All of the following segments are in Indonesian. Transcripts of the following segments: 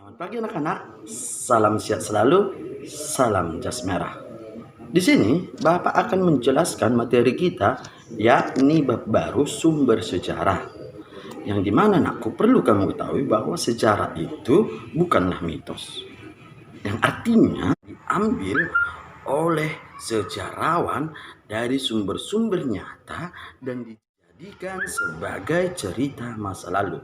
Selamat pagi anak-anak, salam sehat selalu, salam jas merah. Di sini Bapak akan menjelaskan materi kita, yakni bab baru sumber sejarah. Yang dimana anakku perlu kamu ketahui bahwa sejarah itu bukanlah mitos. Yang artinya diambil oleh sejarawan dari sumber-sumber nyata dan dijadikan sebagai cerita masa lalu.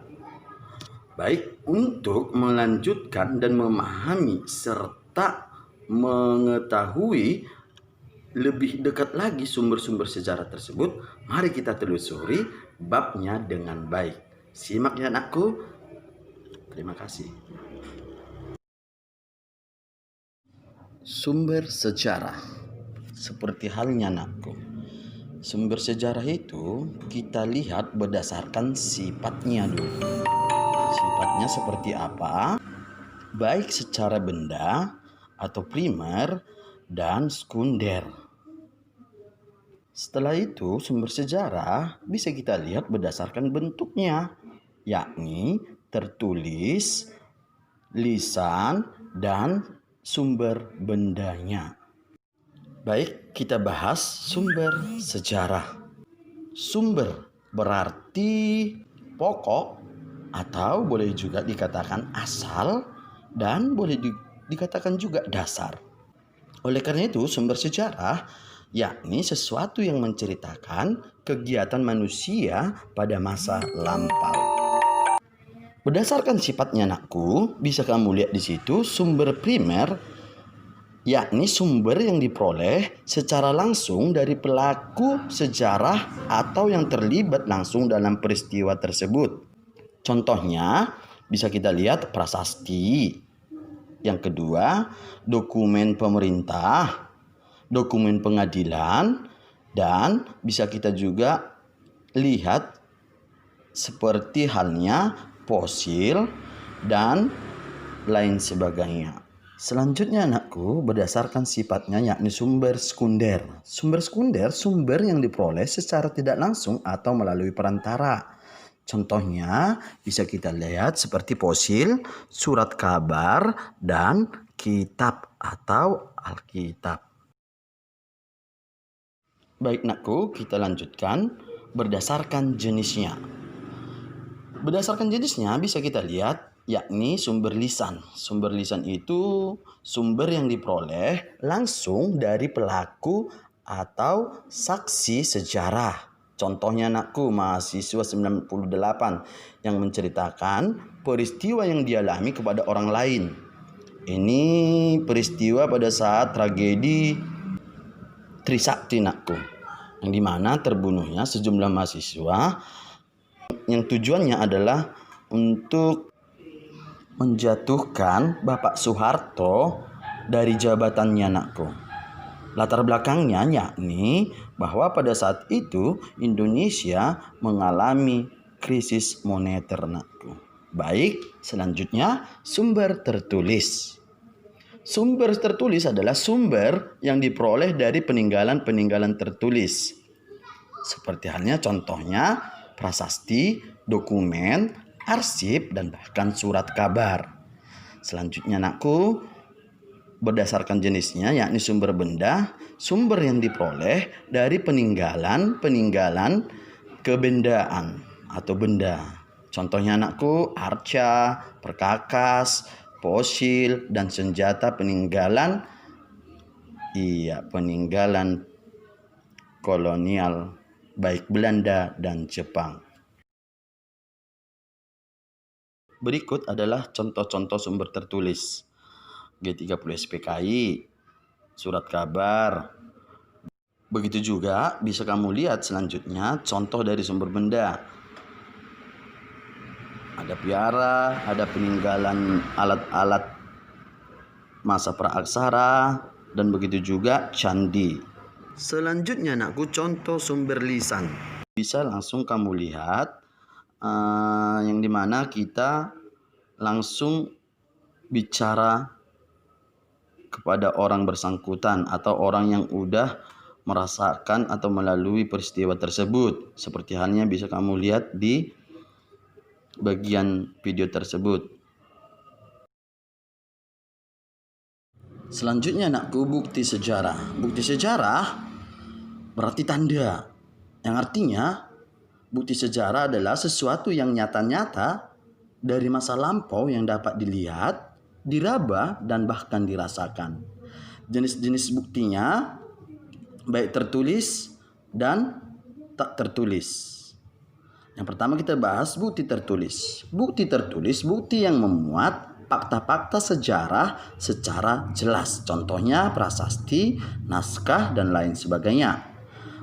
Baik, untuk melanjutkan dan memahami serta mengetahui lebih dekat lagi sumber-sumber sejarah tersebut, mari kita telusuri babnya dengan baik. Simak ya anakku. Terima kasih. Sumber sejarah. Seperti halnya anakku. Sumber sejarah itu kita lihat berdasarkan sifatnya dulu. Sifatnya seperti apa? Baik secara benda atau primer dan sekunder. Setelah itu, sumber sejarah bisa kita lihat berdasarkan bentuknya, yakni tertulis, lisan, dan sumber bendanya. Baik, kita bahas sumber sejarah. Sumber berarti pokok atau boleh juga dikatakan asal dan boleh dikatakan juga dasar. Oleh karena itu, sumber sejarah yakni sesuatu yang menceritakan kegiatan manusia pada masa lampau. Berdasarkan sifatnya anakku, bisa kamu lihat di situ sumber primer yakni sumber yang diperoleh secara langsung dari pelaku sejarah atau yang terlibat langsung dalam peristiwa tersebut. Contohnya bisa kita lihat prasasti. Yang kedua, dokumen pemerintah, dokumen pengadilan, dan bisa kita juga lihat seperti halnya fosil dan lain sebagainya. Selanjutnya anakku, berdasarkan sifatnya yakni sumber sekunder. Sumber sekunder, sumber yang diperoleh secara tidak langsung atau melalui perantara. Contohnya bisa kita lihat seperti fosil, surat kabar, dan kitab atau Alkitab. Baik nakku, kita lanjutkan berdasarkan jenisnya. Berdasarkan jenisnya bisa kita lihat yakni sumber lisan. Sumber lisan itu sumber yang diperoleh langsung dari pelaku atau saksi sejarah. Contohnya anakku, mahasiswa 98 yang menceritakan peristiwa yang dialami kepada orang lain. Ini peristiwa pada saat tragedi Trisakti anakku, yang dimana terbunuhnya sejumlah mahasiswa yang tujuannya adalah untuk menjatuhkan Bapak Soeharto dari jabatannya anakku. Latar belakangnya yakni bahwa pada saat itu Indonesia mengalami krisis moneter anakku. Baik, selanjutnya sumber tertulis. Sumber tertulis adalah sumber yang diperoleh dari peninggalan-peninggalan tertulis. Seperti halnya contohnya prasasti, dokumen, arsip, dan bahkan surat kabar. Selanjutnya anakku, berdasarkan jenisnya yakni sumber benda, sumber yang diperoleh dari peninggalan kebendaan atau benda. Contohnya anakku, arca, perkakas, fosil, dan senjata peninggalan kolonial baik Belanda dan Jepang. Berikut adalah contoh-contoh sumber tertulis. G30 SPKI, surat kabar. Begitu juga bisa kamu lihat selanjutnya contoh dari sumber benda. Ada piara, ada peninggalan alat-alat masa praaksara, dan begitu juga candi. Selanjutnya anakku, contoh sumber lisan. Bisa langsung kamu lihat yang dimana kita langsung bicara kepada orang bersangkutan atau orang yang udah merasakan atau melalui peristiwa tersebut. Seperti halnya bisa kamu lihat di bagian video tersebut. Selanjutnya anakku, bukti sejarah. Bukti sejarah berarti tanda, yang artinya bukti sejarah adalah sesuatu yang nyata-nyata dari masa lampau yang dapat dilihat, diraba, dan bahkan dirasakan. Jenis-jenis buktinya baik tertulis dan tak tertulis. Yang pertama kita bahas bukti tertulis. Bukti tertulis, bukti yang memuat fakta-fakta sejarah secara jelas. Contohnya prasasti, naskah, dan lain sebagainya.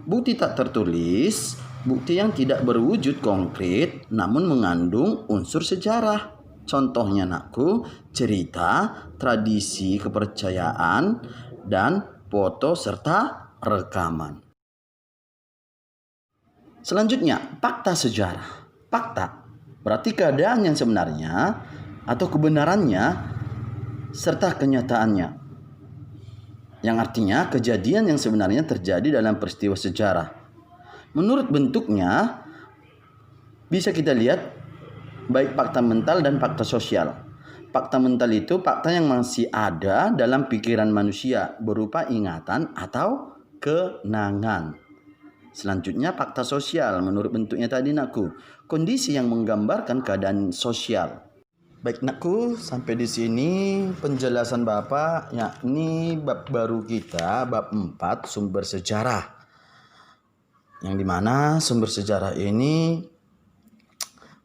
Bukti tak tertulis, bukti yang tidak berwujud konkret namun mengandung unsur sejarah. Contohnya anakku, cerita, tradisi, kepercayaan, dan foto serta rekaman. Selanjutnya, fakta sejarah. Fakta berarti keadaan yang sebenarnya atau kebenarannya serta kenyataannya. Yang artinya kejadian yang sebenarnya terjadi dalam peristiwa sejarah. Menurut bentuknya bisa kita lihat baik fakta mental dan fakta sosial. Fakta mental itu fakta yang masih ada dalam pikiran manusia berupa ingatan atau kenangan. Selanjutnya fakta sosial, menurut bentuknya tadi nakku, kondisi yang menggambarkan keadaan sosial. Baik nakku, sampai di sini penjelasan Bapak, yakni bab baru kita, bab 4, sumber sejarah. Yang dimana sumber sejarah ini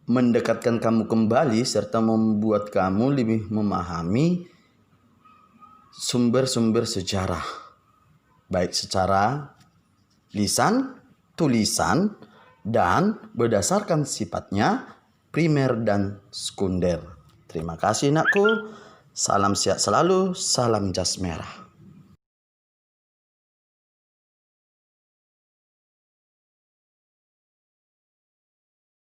mendekatkan kamu kembali serta membuat kamu lebih memahami sumber-sumber sejarah. Baik secara lisan, tulisan, dan berdasarkan sifatnya primer dan sekunder. Terima kasih nakku. Salam sehat selalu, salam jas merah.